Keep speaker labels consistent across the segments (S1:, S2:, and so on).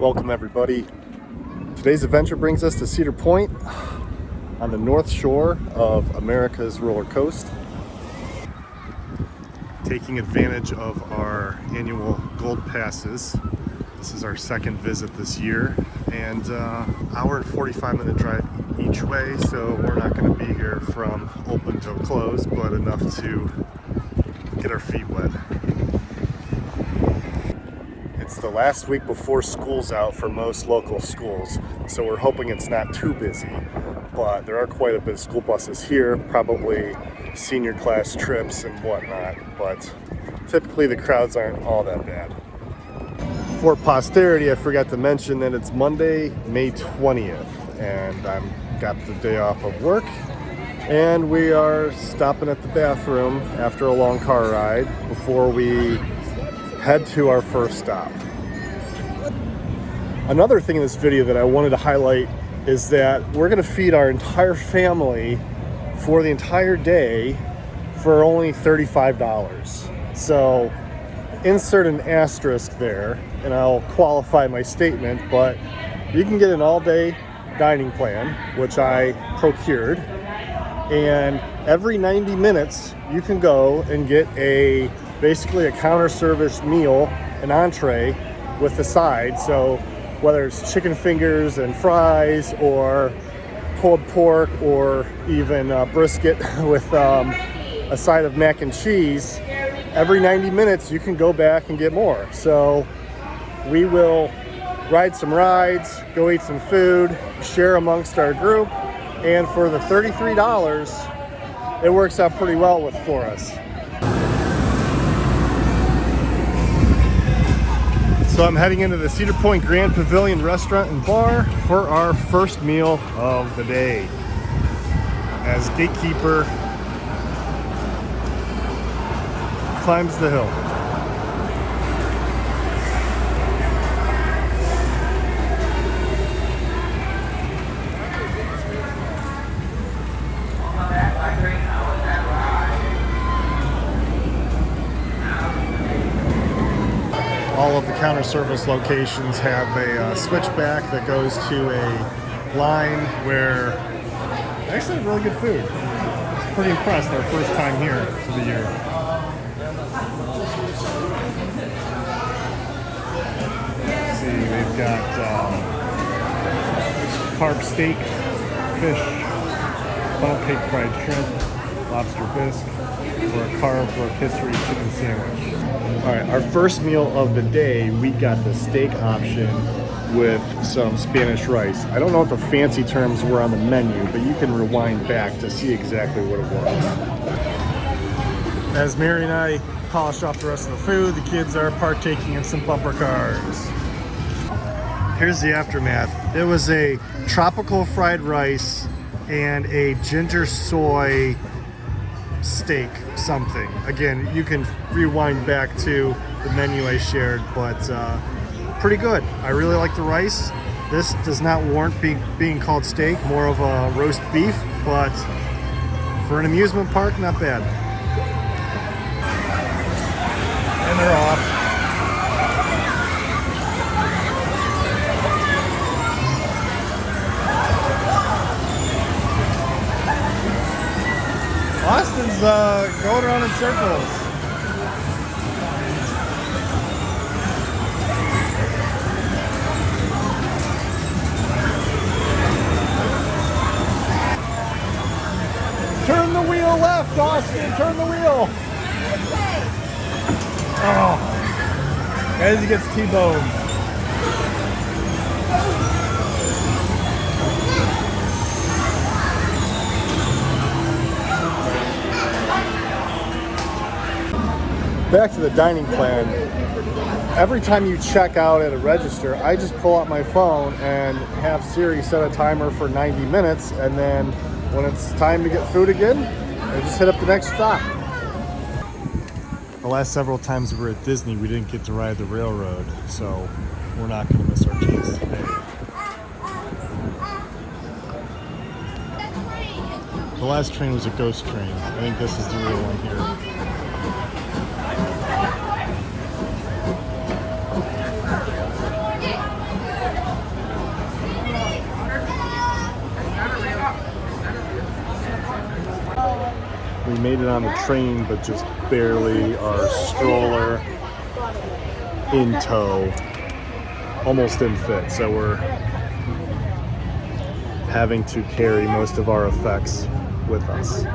S1: Welcome everybody. Today's adventure brings us to Cedar Point on the north shore of America's roller coast. Taking advantage of our annual gold passes. This is our second visit this year, and hour and 45-minute drive each way, so we're not going to be here from open till close, but enough to get our feet wet. It's the last week before school's out for most local schools, so we're hoping it's not too busy, but there are quite a bit of school buses here, probably senior class trips and whatnot, but typically the crowds aren't all that bad. For posterity, I forgot to mention that it's Monday, May 20th, and I've got the day off of work, and we are stopping at the bathroom after a long car ride before we head to our first stop. Another thing in this video that I wanted to highlight is that we're going to feed our entire family for the entire day for only $35. So insert an asterisk there and I'll qualify my statement, but you can get an all-day dining plan, which I procured, and every 90 minutes you can go and get basically a counter service meal, an entree with the side. So whether it's chicken fingers and fries or pulled pork or even brisket with a side of mac and cheese, every 90 minutes you can go back and get more. So we will ride some rides, go eat some food, share amongst our group, and for the $33 it works out pretty well for us. So I'm heading into the Cedar Point Grand Pavilion restaurant and bar for our first meal of the day. As gatekeeper climbs the hill. All of the counter service locations have a switchback that goes to a line where actually really good food. It's pretty impressed, our first time here for the year. Let's see, they've got carb steak, fish, funnel cake fried shrimp, lobster bisque, or a carb rotisserie chicken sandwich. All right, our first meal of the day, we got the steak option with some Spanish rice. I don't know what the fancy terms were on the menu, but you can rewind back to see exactly what it was. As Mary and I polish off the rest of the food, the kids are partaking in some bumper cars. Here's the aftermath. It was a tropical fried rice and a ginger soy steak something. Again, you can rewind back to the menu I shared, but pretty good. I really like the rice. This does not warrant being called steak, more of a roast beef, but for an amusement park, not bad. And they're off. Austin's going around in circles. Turn the wheel left, Austin. Turn the wheel. Oh, as he gets T-boned. Back to the dining plan. Every time you check out at a register, I just pull out my phone and have Siri set a timer for 90 minutes, and then when it's time to get food again, I just hit up the next stop. The last several times we were at Disney, we didn't get to ride the railroad, so we're not going to miss our chance today. The last train was a ghost train. I think this is the real one here. We made it on the train, but just barely. Our stroller in tow, almost didn't fit. So we're having to carry most of our effects with us.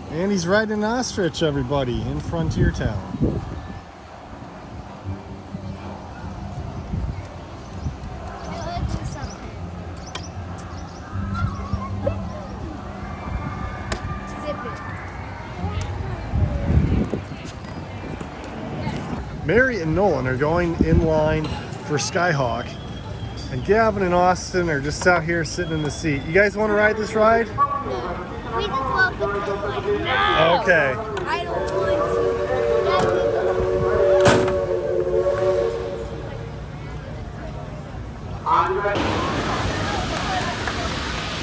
S1: And he's riding an ostrich, everybody, in Frontier Town. Mary and Nolan are going in line for SkyHawk, and Gavin and Austin are just out here sitting in the seat. You guys want to ride this ride?
S2: No. We just want to go. No.
S1: Okay.
S2: I don't want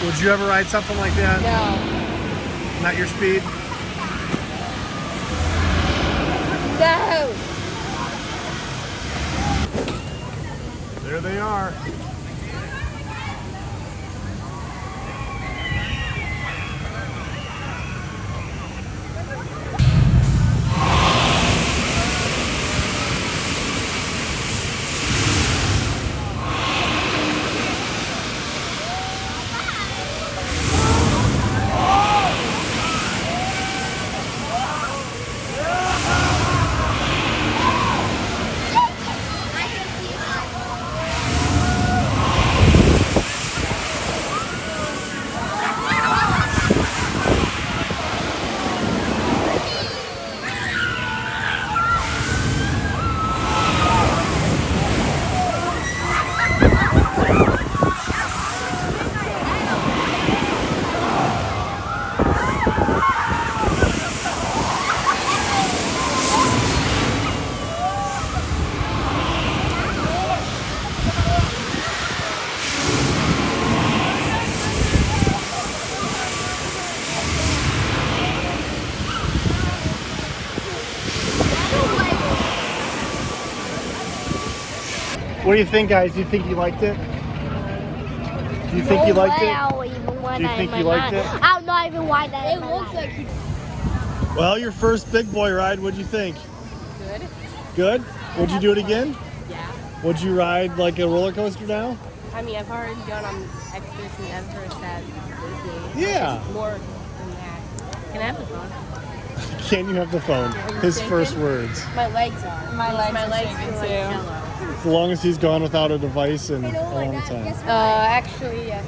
S1: to. Would you ever ride something like that?
S2: No.
S1: Not your speed?
S2: No.
S1: There they are. What do you think, guys? Do you think you liked it? Do you think you liked it? Do you think you liked it?
S2: I don't know even why that. It looks like he.
S1: Well, your first big boy ride, what'd you think?
S3: Good.
S1: Good? Would you do it again?
S3: Yeah.
S1: Would you ride like a roller coaster now?
S3: I mean, I've already gone on Expedition Everest at Disney.
S1: Yeah.
S3: It's more than that. Can I have the phone?
S1: Can you have the phone? His first words.
S3: My legs are. My legs are like jello.
S1: As long as he's gone without a device in a long time.
S3: Actually, yes.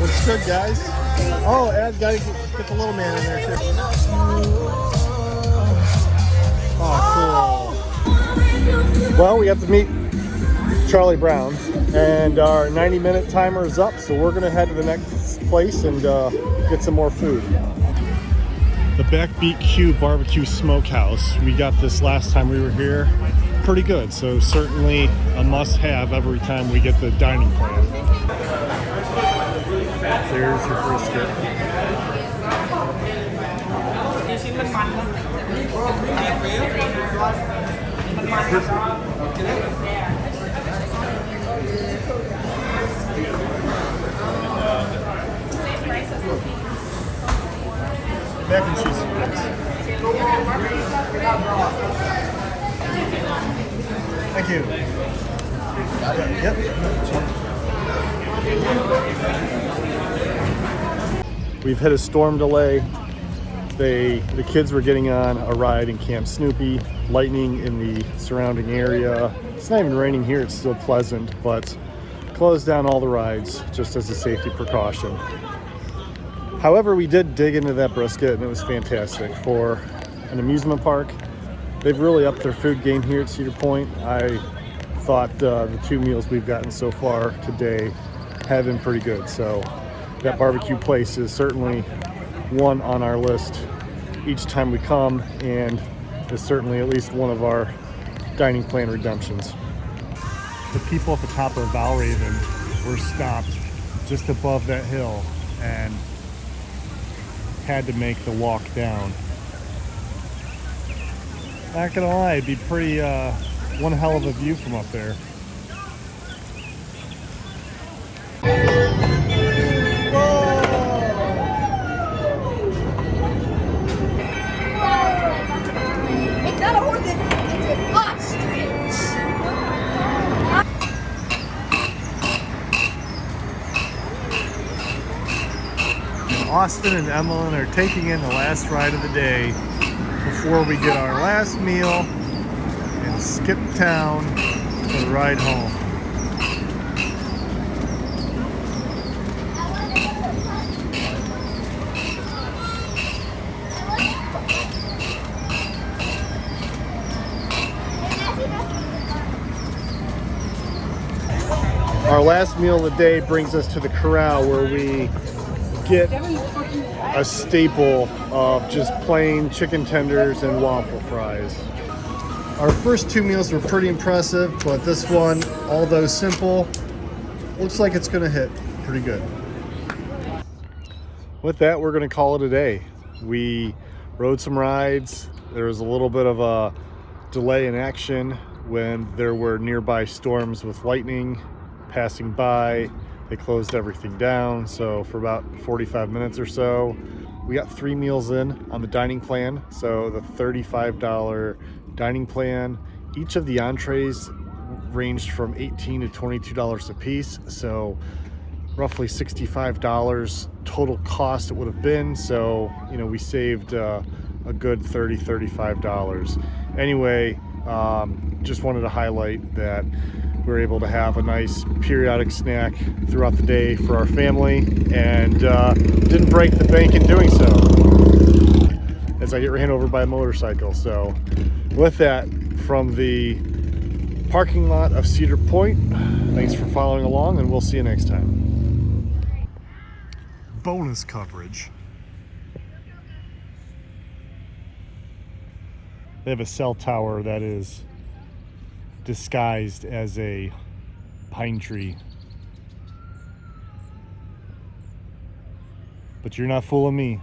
S1: What's good, guys? Oh, Ed, gotta get the little man in there too. Oh, cool. Well, we got to meet Charlie Brown, and our 90-minute timer is up, so we're gonna head to the next place and get some more food. The Backbeat Que BBQ Smokehouse. We got this last time we were here. Pretty good, so certainly a must-have every time we get the dining plan. There's your brisket. Mac and cheese, please. Thank you. Yep. We've hit a storm delay. The kids were getting on a ride in Camp Snoopy, lightning in the surrounding area. It's not even raining here, it's still pleasant, but closed down all the rides just as a safety precaution. However, we did dig into that brisket and it was fantastic. For an amusement park, they've really upped their food game here at Cedar Point. I thought the 2 meals we've gotten so far today have been pretty good. So that barbecue place is certainly one on our list each time we come, and is certainly at least one of our dining plan redemptions. The people at the top of Valraven were stopped just above that hill and had to make the walk down. Not gonna lie, it'd be pretty one hell of a view from up there.
S2: It's not a horse, it's an ostrich.
S1: Austin and Emmeline are taking in the last ride of the day before we get our last meal and skip town for the ride home. Our last meal of the day brings us to the Corral, where we get a staple of just plain chicken tenders and waffle fries. Our first 2 meals were pretty impressive, but this one, although simple, looks like it's gonna hit pretty good. With that, we're gonna call it a day. We rode some rides. There was a little bit of a delay in action when there were nearby storms with lightning passing by. They closed everything down, so for about 45 minutes or so, we got 3 meals in on the dining plan. So the $35 dining plan, each of the entrees ranged from $18 to $22 a piece, so roughly $65 total cost it would have been. So, you know, we saved a good $30, $35. Anyway, just wanted to highlight that we were able to have a nice periodic snack throughout the day for our family, and didn't break the bank in doing so as I get ran over by a motorcycle. So with that, from the parking lot of Cedar Point, thanks for following along, and we'll see you next time. Bonus coverage. They have a cell tower that is disguised as a pine tree. But you're not fooling me.